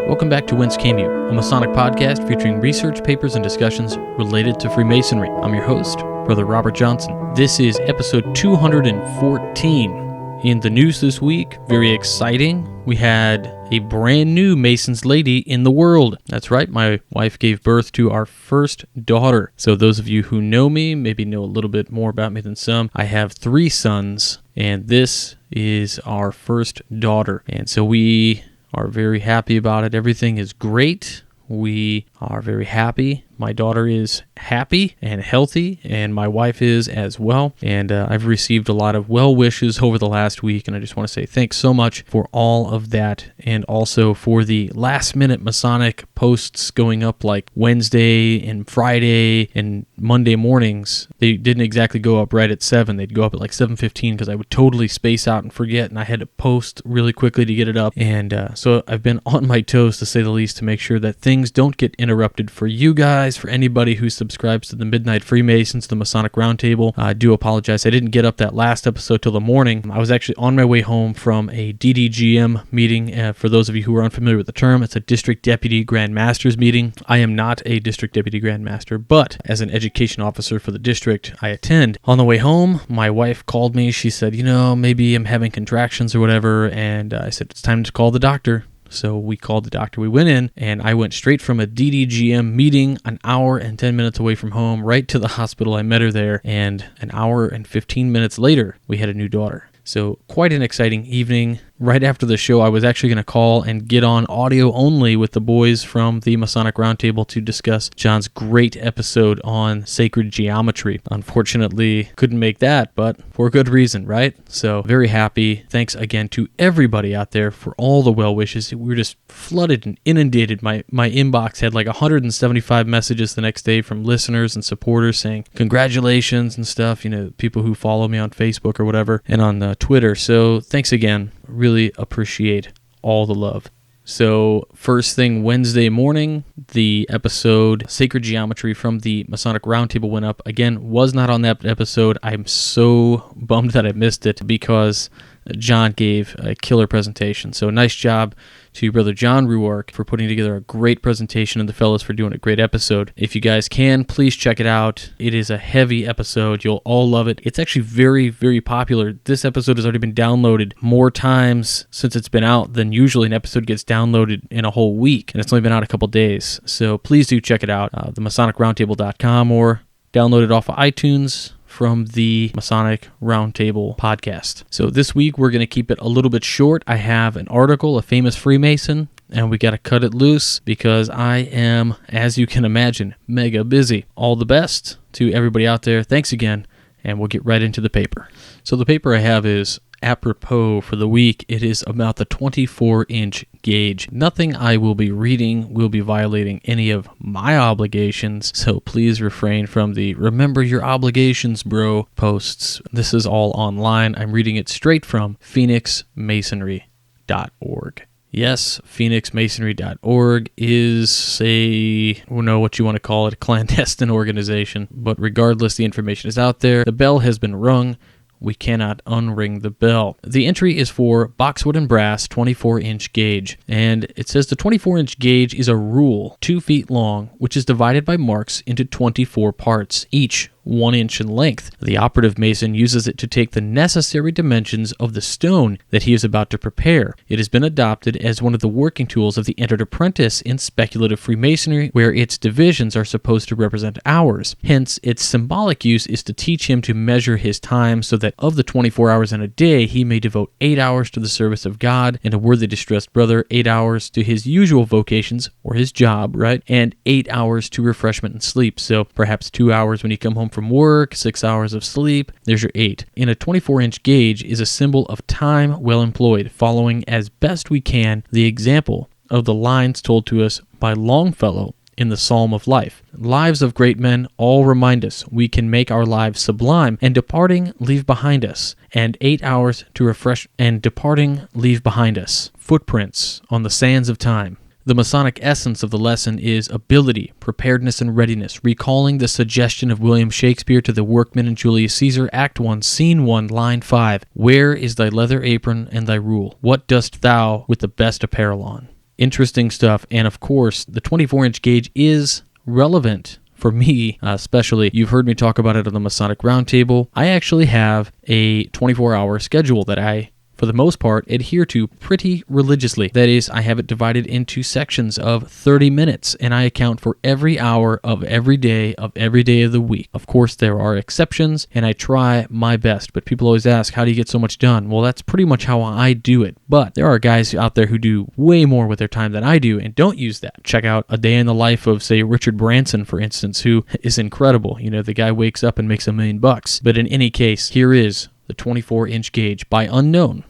Welcome back to Whence Came You, a Masonic podcast featuring research, papers, and discussions related to Freemasonry. I'm your host, Brother Robert Johnson. This is episode 214. In the news this week, very exciting, we had a brand new Mason's lady in the world. That's right, my wife gave birth to our first daughter. So those of you who know me, maybe know a little bit more about me than some. I have 3 sons, and this is our first daughter. And so we are very happy about it. Everything is great. We are very happy. My daughter is happy and healthy, and my wife is as well. And I've received a lot of well wishes over the last week, and I just want to say thanks so much for all of that, and also for the last-minute Masonic posts going up like Wednesday and Friday and Monday mornings. They didn't exactly go up right at 7. They'd go up at like 7:15 because I would totally space out and forget, and I had to post really quickly to get it up. And so I've been on my toes, to say the least, to make sure that things don't get interrupted for you guys, for anybody who subscribes to the Midnight Freemasons, the Masonic Roundtable. I do apologize. I didn't get up that last episode till the morning. I was actually on my way home from a DDGM meeting. For those of you who are unfamiliar with the term, it's a District Deputy Grand Master's meeting. I am not a District Deputy Grand Master, but as an education officer for the district, I attend. On the way home, my wife called me. She said, maybe I'm having contractions or whatever, and I said, it's time to call the doctor. So we called the doctor. We went in, and I went straight from a DDGM meeting an hour and 10 minutes away from home right to the hospital. I met her there, and an hour and 15 minutes later, we had a new daughter. So quite an exciting evening. Right after the show, I was actually going to call and get on audio only with the boys from the Masonic Roundtable to discuss John's great episode on sacred geometry. Unfortunately, couldn't make that, but for good reason, right? So very happy. Thanks again to everybody out there for all the well wishes. We were just flooded and inundated. My inbox had like 175 messages the next day from listeners and supporters saying congratulations and stuff, people who follow me on Facebook or whatever, and on Twitter. So thanks again. Really appreciate all the love. So first thing Wednesday morning, the episode Sacred Geometry from the Masonic Roundtable went up. Again, was not on that episode. I'm so bummed that I missed it because John gave a killer presentation. So nice job to Brother John Ruark for putting together a great presentation, and the fellows for doing a great episode. If you guys can, please check it out. It is a heavy episode. You'll all love it. It's actually very, very popular. This episode has already been downloaded more times since it's been out than usually an episode gets downloaded in a whole week, and it's only been out a couple days. So please do check it out, themasonicroundtable.com, or download it off of iTunes from the Masonic Roundtable podcast. So this week we're going to keep it a little bit short. I have an article, a famous Freemason, and we got to cut it loose because I am, as you can imagine, mega busy. All the best to everybody out there. Thanks again, and we'll get right into the paper. So the paper I have is apropos for the week. It is about the 24-inch gauge. Nothing I will be reading will be violating any of my obligations, so please refrain from the remember your obligations, bro posts. This is all online. I'm reading it straight from phoenixmasonry.org. Yes, phoenixmasonry.org is I don't know what you want to call it, a clandestine organization, but regardless, the information is out there. The bell has been rung. We cannot unring the bell. The entry is for boxwood and brass 24-inch gauge, and it says the 24-inch gauge is a rule 2 feet long, which is divided by marks into 24 parts, each 1 inch in length. The operative mason uses it to take the necessary dimensions of the stone that he is about to prepare. It has been adopted as one of the working tools of the entered apprentice in speculative Freemasonry, where its divisions are supposed to represent hours. Hence, its symbolic use is to teach him to measure his time so that of the 24 hours in a day, he may devote 8 hours to the service of God and a worthy distressed brother, 8 hours to his usual vocations, or his job, right? And 8 hours to refreshment and sleep. So perhaps 2 hours when you come home from work, 6 hours of sleep, there's your 8. In a 24-inch gauge is a symbol of time well employed, following as best we can the example of the lines told to us by Longfellow in the Psalm of Life. Lives of great men all remind us we can make our lives sublime, and departing leave behind us, and 8 hours to refresh, and departing leave behind us footprints on the sands of time. The Masonic essence of the lesson is ability, preparedness, and readiness, recalling the suggestion of William Shakespeare to the workmen in Julius Caesar, Act 1, Scene 1, Line 5. Where is thy leather apron and thy rule? What dost thou with the best apparel on? Interesting stuff. And of course, the 24-inch gauge is relevant for me, especially. You've heard me talk about it on the Masonic Roundtable. I actually have a 24-hour schedule that I, for the most part, adhere to pretty religiously. That is, I have it divided into sections of 30 minutes, and I account for every hour of every day of the week. Of course, there are exceptions, and I try my best, but people always ask, how do you get so much done? Well, that's pretty much how I do it, but there are guys out there who do way more with their time than I do and don't use that. Check out A Day in the Life of, say, Richard Branson, for instance, who is incredible. You know, the guy wakes up and makes $1 million. But in any case, here is the 24-inch gauge by Unknown.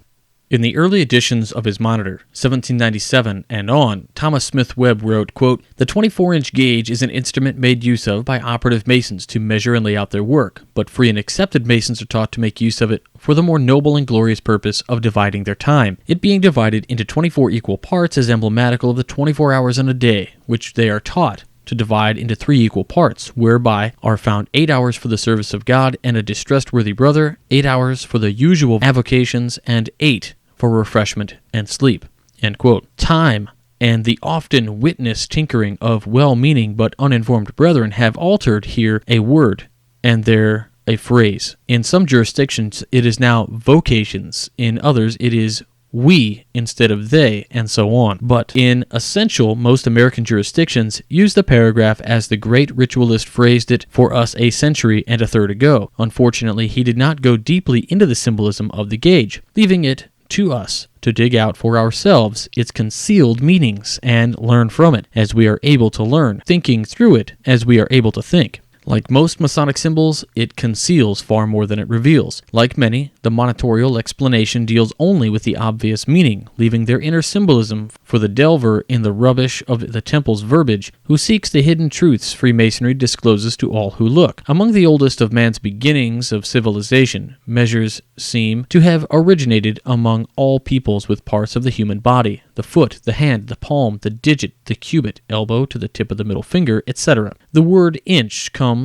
In the early editions of his Monitor, 1797 and on, Thomas Smith Webb wrote, quote, "The 24-inch gauge is an instrument made use of by operative masons to measure and lay out their work, but free and accepted masons are taught to make use of it for the more noble and glorious purpose of dividing their time. It being divided into 24 equal parts is emblematical of the 24 hours in a day, which they are taught to divide into 3 equal parts, whereby are found 8 hours for the service of God and a distressed worthy brother, 8 hours for the usual avocations, and 8 for refreshment and sleep." End quote. Time and the often witnessed tinkering of well-meaning but uninformed brethren have altered here a word and there a phrase. In some jurisdictions it is now vocations, in others it is we instead of they, and so on. But in essential, most American jurisdictions use the paragraph as the great ritualist phrased it for us a century and a third ago. Unfortunately, he did not go deeply into the symbolism of the gauge, leaving it to us to dig out for ourselves its concealed meanings and learn from it as we are able to learn, thinking through it as we are able to think. Like most Masonic symbols, it conceals far more than it reveals. Like many, the monitorial explanation deals only with the obvious meaning, leaving their inner symbolism for the delver in the rubbish of the temple's verbiage, who seeks the hidden truths Freemasonry discloses to all who look. Among the oldest of man's beginnings of civilization, measures seem to have originated among all peoples with parts of the human body: the foot, the hand, the palm, the digit, the cubit, elbow to the tip of the middle finger, etc. The word inch comes,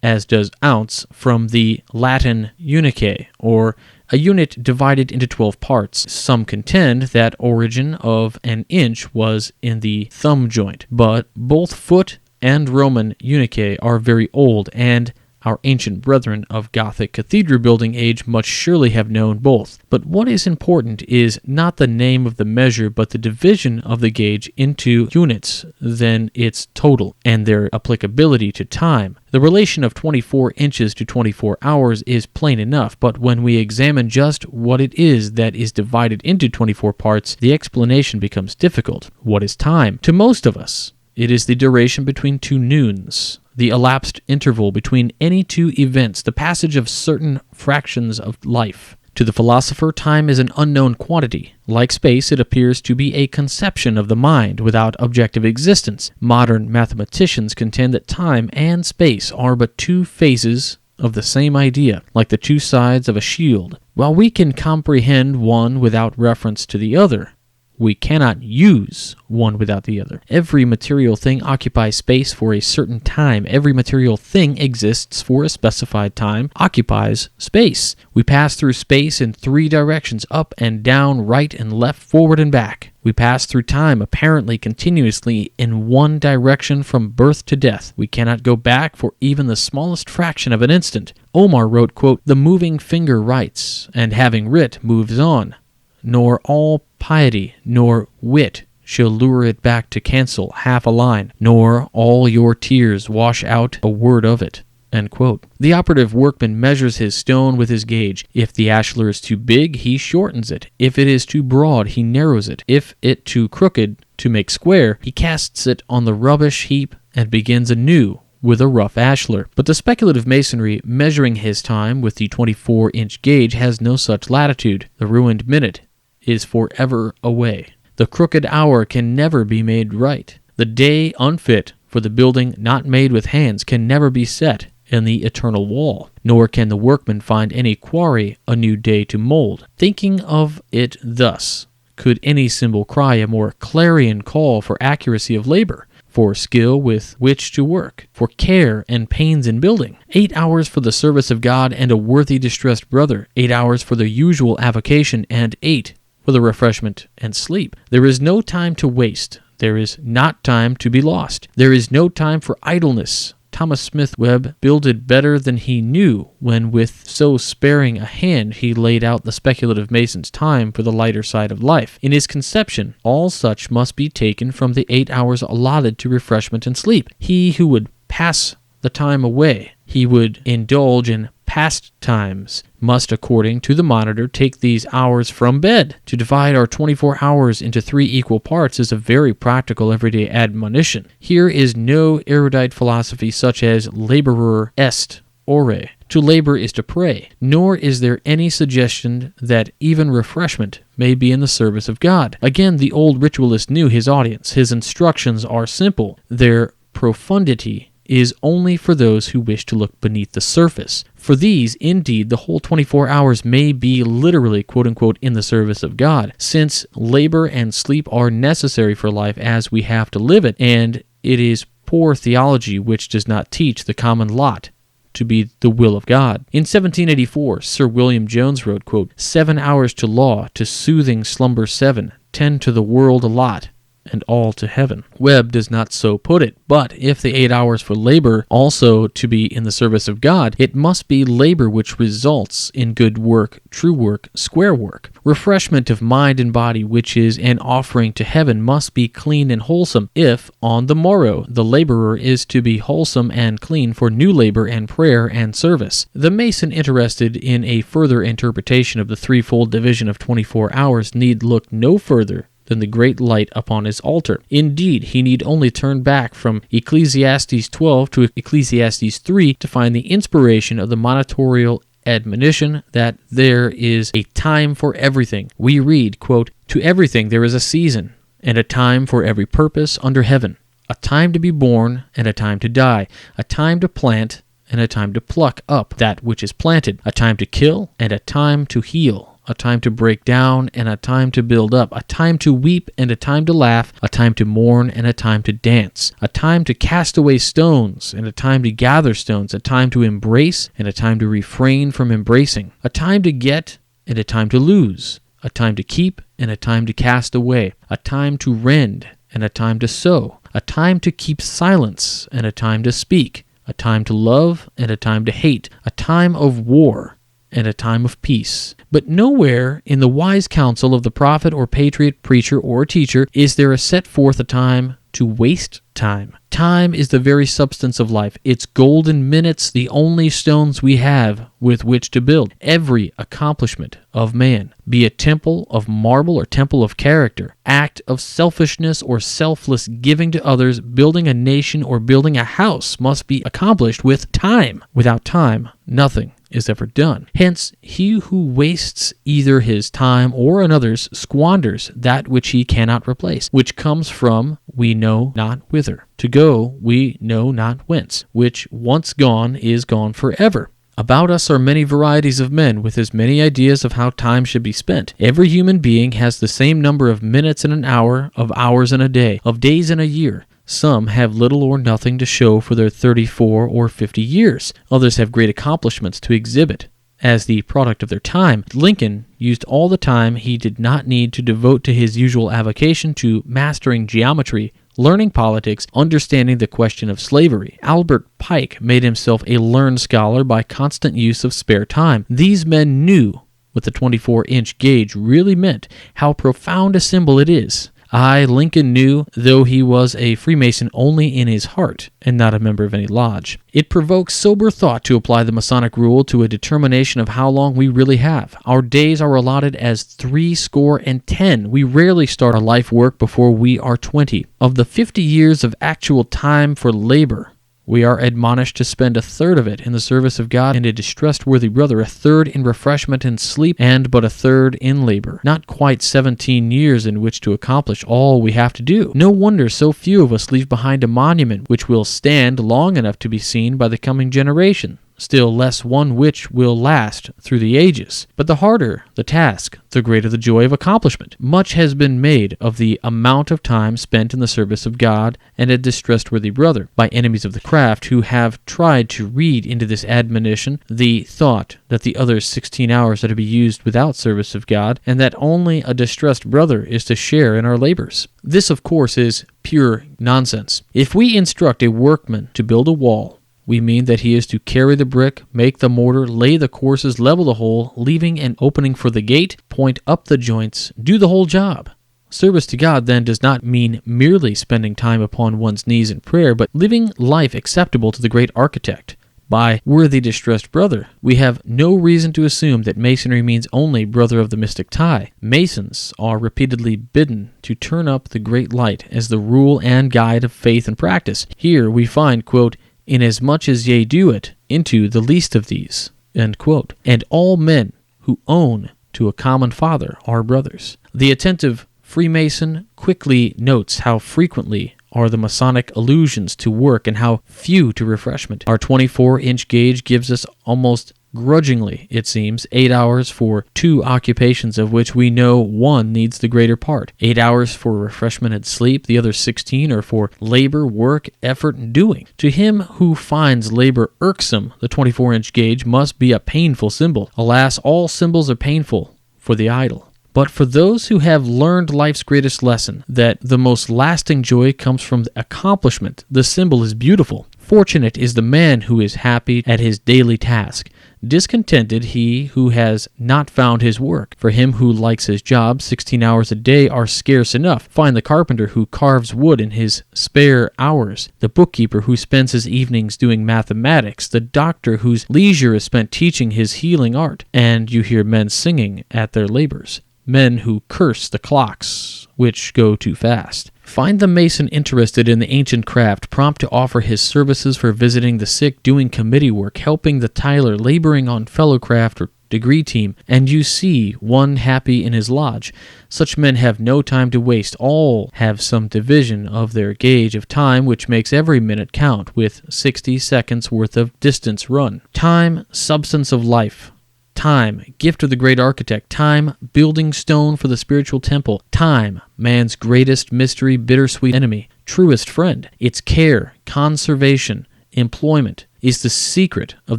as does ounce, from the Latin unice, or a unit divided into 12 parts. Some contend that origin of an inch was in the thumb joint, but both foot and Roman unice are very old, and our ancient brethren of Gothic cathedral building age must surely have known both. But what is important is not the name of the measure, but the division of the gauge into units, then its total, and their applicability to time. The relation of 24 inches to 24 hours is plain enough, but when we examine just what it is that is divided into 24 parts, the explanation becomes difficult. What is time? To most of us, it is the duration between 2 noons, the elapsed interval between any 2 events, the passage of certain fractions of life. To the philosopher, time is an unknown quantity. Like space, it appears to be a conception of the mind without objective existence. Modern mathematicians contend that time and space are but 2 phases of the same idea, like the 2 sides of a shield. While we can comprehend one without reference to the other, we cannot use one without the other. Every material thing occupies space for a certain time. Every material thing exists for a specified time, occupies space. We pass through space in 3 directions: up and down, right and left, forward and back. We pass through time apparently continuously in one direction from birth to death. We cannot go back for even the smallest fraction of an instant. Omar wrote, quote, "The moving finger writes, and having writ, moves on. Nor all piety, nor wit shall lure it back to cancel half a line, nor all your tears wash out a word of it." End quote. The operative workman measures his stone with his gauge. If the ashlar is too big, he shortens it. If it is too broad, he narrows it. If it too crooked to make square, he casts it on the rubbish heap and begins anew with a rough ashlar. But the speculative masonry measuring his time with the 24-inch gauge has no such latitude. The ruined minute is forever away. The crooked hour can never be made right. The day unfit for the building not made with hands can never be set in the eternal wall, nor can the workman find any quarry a new day to mold. Thinking of it thus, could any symbol cry a more clarion call for accuracy of labor, for skill with which to work, for care and pains in building? 8 hours for the service of God and a worthy distressed brother, 8 hours for the usual avocation, and 8 for the refreshment and sleep. There is no time to waste. There is not time to be lost. There is no time for idleness. Thomas Smith Webb builded better than he knew when with so sparing a hand he laid out the speculative mason's time for the lighter side of life. In his conception, all such must be taken from the 8 hours allotted to refreshment and sleep. He who would pass the time away, he would indulge in pastimes, must, according to the Monitor, take these hours from bed. To divide our 24 hours into 3 equal parts is a very practical everyday admonition. Here is no erudite philosophy such as laborur est ore. To labor is to pray, nor is there any suggestion that even refreshment may be in the service of God. Again, the old ritualist knew his audience. His instructions are simple. Their profundity is only for those who wish to look beneath the surface. For these, indeed, the whole 24 hours may be literally, quote-unquote, in the service of God, since labor and sleep are necessary for life as we have to live it, and it is poor theology which does not teach the common lot to be the will of God. In 1784, Sir William Jones wrote, quote, 7 hours to law, to soothing slumber 7, 10 to the world allot, and all to heaven. Webb does not so put it, but if the 8 hours for labor also to be in the service of God, it must be labor which results in good work, true work, square work. Refreshment of mind and body, which is an offering to heaven, must be clean and wholesome, if, on the morrow, the laborer is to be wholesome and clean for new labor and prayer and service. The Mason interested in a further interpretation of the threefold division of 24 hours need look no further than the great light upon his altar. Indeed, he need only turn back from Ecclesiastes 12 to Ecclesiastes 3 to find the inspiration of the monitorial admonition that there is a time for everything. We read, quote, to everything there is a season, and a time for every purpose under heaven, a time to be born and a time to die, a time to plant and a time to pluck up that which is planted, a time to kill and a time to heal, a time to break down and a time to build up, a time to weep and a time to laugh, a time to mourn and a time to dance, a time to cast away stones and a time to gather stones, a time to embrace and a time to refrain from embracing, a time to get and a time to lose, a time to keep and a time to cast away, a time to rend and a time to sow, a time to keep silence and a time to speak, a time to love and a time to hate, a time of war and a time of peace. But nowhere in the wise counsel of the prophet or patriot, preacher or teacher is there a set forth a time to waste time. Time is the very substance of life, its golden minutes the only stones we have with which to build every accomplishment of man, be it temple of marble or temple of character, act of selfishness or selfless giving to others, building a nation or building a house must be accomplished with time. Without time, nothing is ever done. Hence, he who wastes either his time or another's squanders that which he cannot replace, which comes from we know not whither, to go we know not whence, which once gone is gone forever. About us are many varieties of men with as many ideas of how time should be spent. Every human being has the same number of minutes in an hour, of hours in a day, of days in a year. Some have little or nothing to show for their 34 or 50 years. Others have great accomplishments to exhibit as the product of their time. Lincoln used all the time he did not need to devote to his usual avocation to mastering geometry, learning politics, understanding the question of slavery. Albert Pike made himself a learned scholar by constant use of spare time. These men knew what the 24-inch gauge really meant, how profound a symbol it is. Lincoln knew, though he was a Freemason only in his heart, and not a member of any lodge. It provokes sober thought to apply the Masonic rule to a determination of how long we really have. Our days are allotted as 70. We rarely start our life work before we are 20. Of the 50 years of actual time for labor, we are admonished to spend a third of it in the service of God and a distressed worthy brother, a third in refreshment and sleep, and but a third in labor. Not quite 17 years in which to accomplish all we have to do. No wonder so few of us leave behind a monument which will stand long enough to be seen by the coming generation. still less one which will last through the ages. But the harder the task, the greater the joy of accomplishment. Much has been made of the amount of time spent in the service of God and a distrustworthy brother by enemies of the craft who have tried to read into this admonition the thought that the other 16 hours are to be used without service of God, and that only a distressed brother is to share in our labors. This, of course, is pure nonsense. If we instruct a workman to build a wall, we mean that he is to carry the brick, make the mortar, lay the courses, level the hole, leaving an opening for the gate, point up the joints, do the whole job. Service to God, then, does not mean merely spending time upon one's knees in prayer, but living life acceptable to the great architect. By worthy distressed brother, we have no reason to assume that Masonry means only brother of the mystic tie. Masons are repeatedly bidden to turn up the great light as the rule and guide of faith and practice. Here we find, quote, "Inasmuch as ye do it, into the least of these," end quote. And all men who own to a common Father are brothers. The attentive Freemason quickly notes how frequently are the Masonic allusions to work and how few to refreshment. Our 24-inch gauge gives us almost grudgingly, it seems, 8 hours for 2 occupations of which we know one needs the greater part. 8 hours for refreshment and sleep, the other 16 are for labor, work, effort, and doing. To him who finds labor irksome, the 24-inch gauge must be a painful symbol. Alas, all symbols are painful for the idle. But for those who have learned life's greatest lesson, that the most lasting joy comes from the accomplishment, the symbol is beautiful. Fortunate is the man who is happy at his daily task. Discontented he who has not found his work. For him who likes his job, 16 hours a day are scarce enough. Find the carpenter who carves wood in his spare hours, the bookkeeper who spends his evenings doing mathematics, the doctor whose leisure is spent teaching his healing art, and you hear men singing at their labors. Men who curse the clocks which go too fast. Find the Mason interested in the ancient craft, prompt to offer his services for visiting the sick, doing committee work, helping the tiler, laboring on fellow craft or degree team, and you see one happy in his lodge. Such men have no time to waste. All have some division of their gauge of time which makes every minute count, with 60 seconds worth of distance run. Time, substance of life. Time, gift of the great architect. Time, building stone for the spiritual temple. Time, man's greatest mystery, bittersweet enemy, truest friend. Its care, conservation, employment is the secret of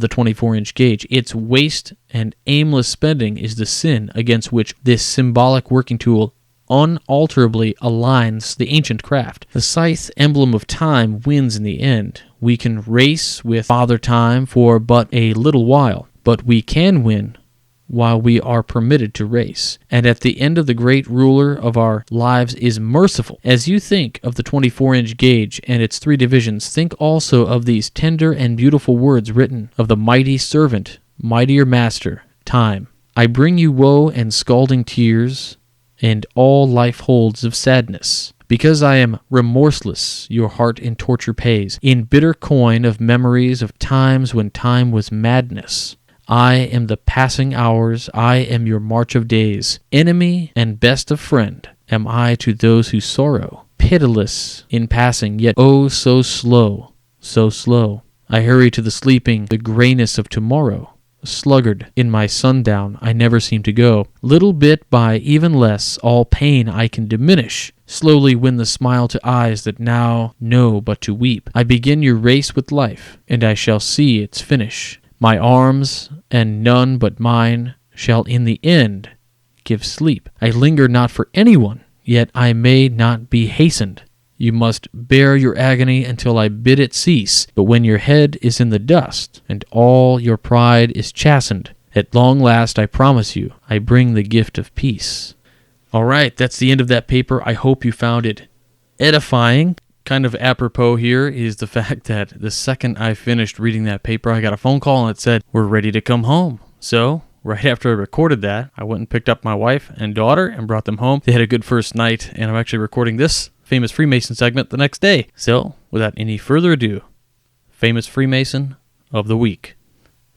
the 24-inch gauge. Its waste and aimless spending is the sin against which this symbolic working tool unalterably aligns the ancient craft. The scythe emblem of time wins in the end. We can race with Father Time for but a little while, but we can win while we are permitted to race. And at the end of the great ruler of our lives is merciful. As you think of the 24-inch gauge and its 3 divisions, think also of these tender and beautiful words written of the mighty servant, mightier master, time. I bring you woe and scalding tears, and all life holds of sadness. Because I am remorseless, your heart in torture pays, in bitter coin of memories of times when time was madness. I am the passing hours, I am your march of days. Enemy and best of friend am I to those who sorrow. Pitiless in passing, yet oh so slow, so slow. I hurry to the sleeping, the grayness of tomorrow. Sluggard in my sundown, I never seem to go. Little bit by even less, all pain I can diminish. Slowly win the smile to eyes that now know but to weep. I begin your race with life, and I shall see its finish. My arms, and none but mine, shall in the end give sleep. I linger not for anyone, yet I may not be hastened. You must bear your agony until I bid it cease. But when your head is in the dust, and all your pride is chastened, at long last, I promise you, I bring the gift of peace. All right, that's the end of that paper. I hope you found it edifying. Kind of apropos here is the fact that the second I finished reading that paper, I got a phone call and it said, "We're ready to come home." So, right after I recorded that, I went and picked up my wife and daughter and brought them home. They had a good first night, and I'm actually recording this Famous Freemason segment the next day. So, without any further ado, Famous Freemason of the Week.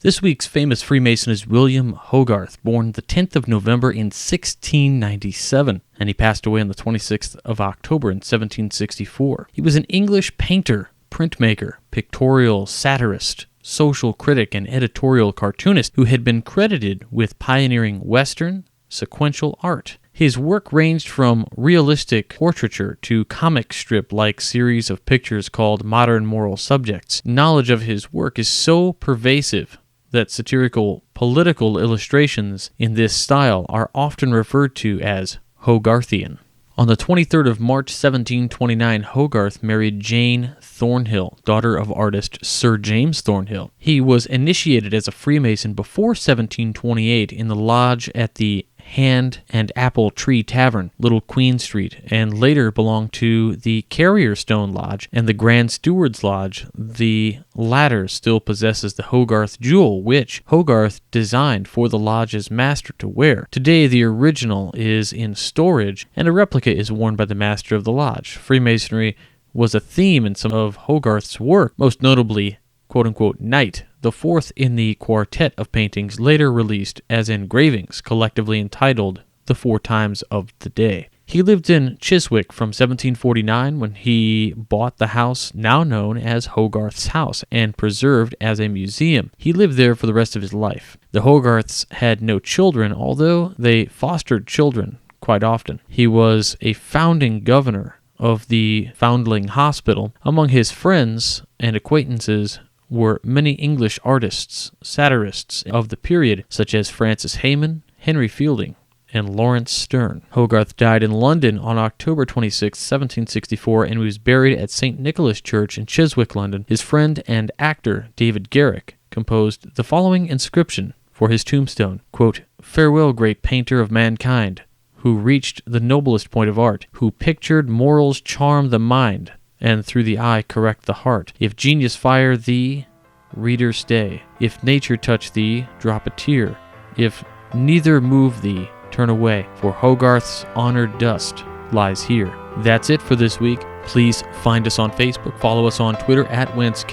This week's famous Freemason is William Hogarth, born the 10th of November in 1697, and he passed away on the 26th of October in 1764. He was an English painter, printmaker, pictorial satirist, social critic and editorial cartoonist who had been credited with pioneering Western sequential art. His work ranged from realistic portraiture to comic strip-like series of pictures called modern moral subjects. Knowledge of his work is so pervasive that satirical political illustrations in this style are often referred to as Hogarthian. On the 23rd of March 1729, Hogarth married Jane Thornhill, daughter of artist Sir James Thornhill. He was initiated as a Freemason before 1728 in the lodge at the Hand and Apple Tree Tavern, Little Queen Street, and later belonged to the Carrier Stone Lodge and the Grand Steward's Lodge. The latter still possesses the Hogarth jewel, which Hogarth designed for the lodge's master to wear. Today, the original is in storage, and a replica is worn by the master of the lodge. Freemasonry was a theme in some of Hogarth's work, most notably, quote-unquote, Night, the fourth in the quartet of paintings later released as engravings, collectively entitled The Four Times of the Day. He lived in Chiswick from 1749 when he bought the house now known as Hogarth's House and preserved as a museum. He lived there for the rest of his life. The Hogarths had no children, although they fostered children quite often. He was a founding governor of the Foundling Hospital. Among his friends and acquaintances were many English artists, satirists of the period, such as Francis Hayman, Henry Fielding, and Lawrence Sterne. Hogarth died in London on October 26, 1764, and was buried at St. Nicholas Church in Chiswick, London. His friend and actor, David Garrick, composed the following inscription for his tombstone, quote, "Farewell, great painter of mankind, who reached the noblest point of art, who pictured morals charm the mind, and through the eye correct the heart. If genius fire thee, reader, stay. If nature touch thee, drop a tear. If neither move thee, turn away. For Hogarth's honored dust lies here." That's it for this week. Please find us on Facebook, follow us on Twitter at Whence.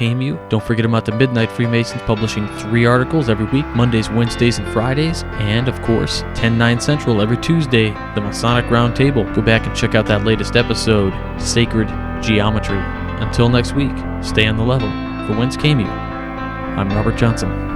Don't forget about the Midnight Freemasons, publishing 3 articles every week, Mondays, Wednesdays, and Fridays, and of course, 10/9 Central every Tuesday, the Masonic Roundtable. Go back and check out that latest episode, Sacred Geometry. Until next week, stay on the level. For Whence, I'm Robert Johnson.